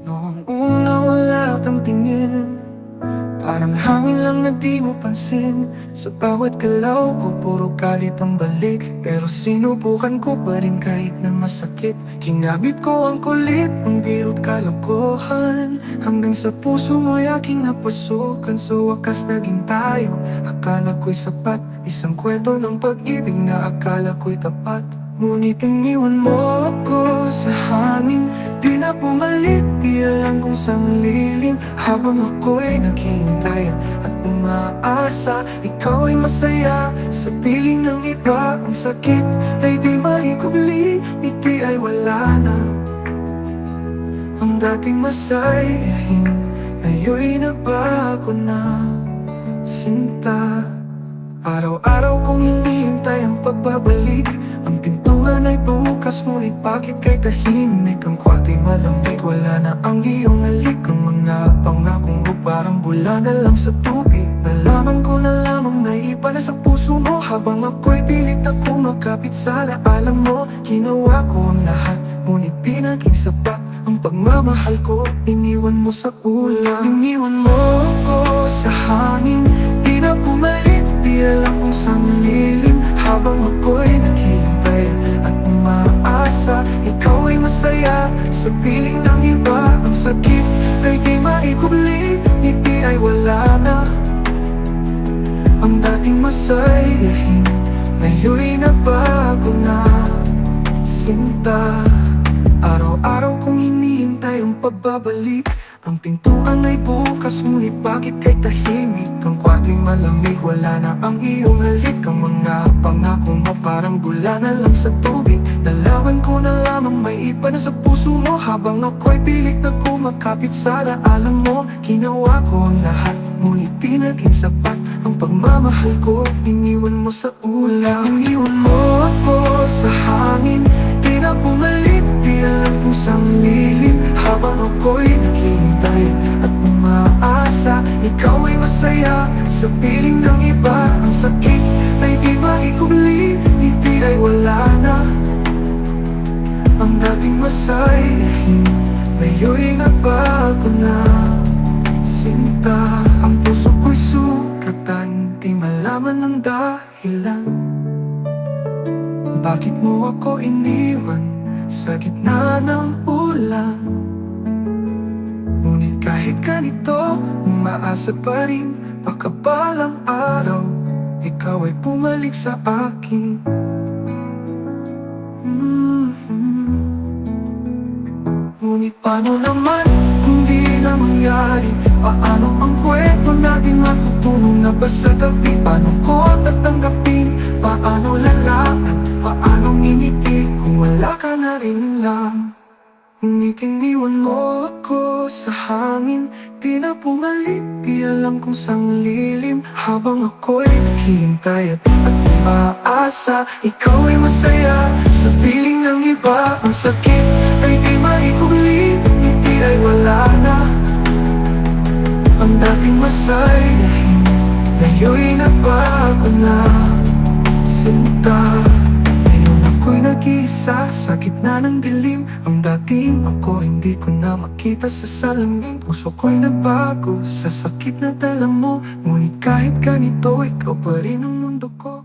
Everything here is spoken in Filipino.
Noong una wala kang tingin, parang hangin lang na di mo pansin. Sa bawat galaw ko puro galit ang balik, pero sinubukan ko pa rin kahit na masakit. Kinabit ko ang kulit, ang biru't kalokohan, hanggang sa puso mo'y aking napasukan. Sa wakas naging tayo, akala ko'y sapat, isang kwento ng pag-ibig na akala ko'y tapat. Ngunit iniwan mo ako sa hangin, di na bumalik, di alam kung saan lilim. Habang ako'y naghihintay at umaasa, ikaw ay masaya sa piling ng iba. Ang sakit ay di maikubli, ngiti ay wala na. Ang dating masayahin, ngayon'y nagbago na. Sinta, araw-araw kong hinihintay ang pagbabalik. Ang pintuan ay bukas, ngunit bakit kay tahimik? Ang kwarto'y malamig, wala na ang iyong halik. Ang mga pangakong mo parang bula na lang sa tubig. Nalaman ko na lamang na iba na sa puso mo, habang ako'y pilit na kumakapit sa alaala mo. Ginawa ko ang lahat, ngunit di naging sapat ang pagmamahal ko. Iniwan mo sa ulan, iniwan mo ko sa hangin, di na bumalik, di alam kung saan lilim. Habang ako'y naghihintay at umaasa, ikaw ay masaya sa piling ng iba. Ang sakit ay di maikubli, ngiti ay wala na. Ang dating masayahin, ngayon'y nagbago na. Sinta, araw-araw kong hinihintay ang pagbabalik. Ang pintuan ay bukas, ngunit bakit kay tahimik? Ang kwarto'y malamig, wala na ang iyong halik. Ang mga pangako mo parang bula na lang sa tubig. Nalaman ko na lamang may iba na sa puso mo, habang ako'y pilit na kumakapit sa alaala mo. Ginawa ko ang lahat, ngunit di naging sapat ang pagmamahal ko. Iniwan mo sa ulan, iniwan mo ako sa hangin, di na bumalik, di alam kung saan lilim. Habang ako'y naghihintay at umaasa, ikaw ay masaya sa piling ng iba. Ang sakit ay di maikubli, ngiti ay wala na. Ang dating masayahin, ngayon'y nagbago na. Sinta, ang puso ko'y sugatan, di malaman ang dahilan. Bakit mo ako iniwan sa gitna ng ulan? Ngunit kahit ganito, umaasa pa rin, baka balang araw ikaw ay bumalik sa akin. Ngunit paano naman kung di na mangyari? Paano ang kwento natin matutulong na ba sa gabi? Paano ko tatanggapin? Paano lalaman? Paano ngingiti kung wala ka na rin lang? Ngunit iniwan mo ako sa hangin, di na bumalik, di alam kung saan lilim. Habang ako'y naghihintay at umaasa, ikaw ay masaya sa piling ng iba. Ang sakit ay di maikubli, ngiti ay wala na. Ang dating masayahin, ngayon'y nagbago na. Sinta, ngayon ako'y nag-iisa sa gitna ng dilim. Ang dating ako hindi ko na makita sa salamin. Puso ko'y nagbago sa sakit na dala mo, ngunit kahit ganito, ikaw pa rin ang mundo ko.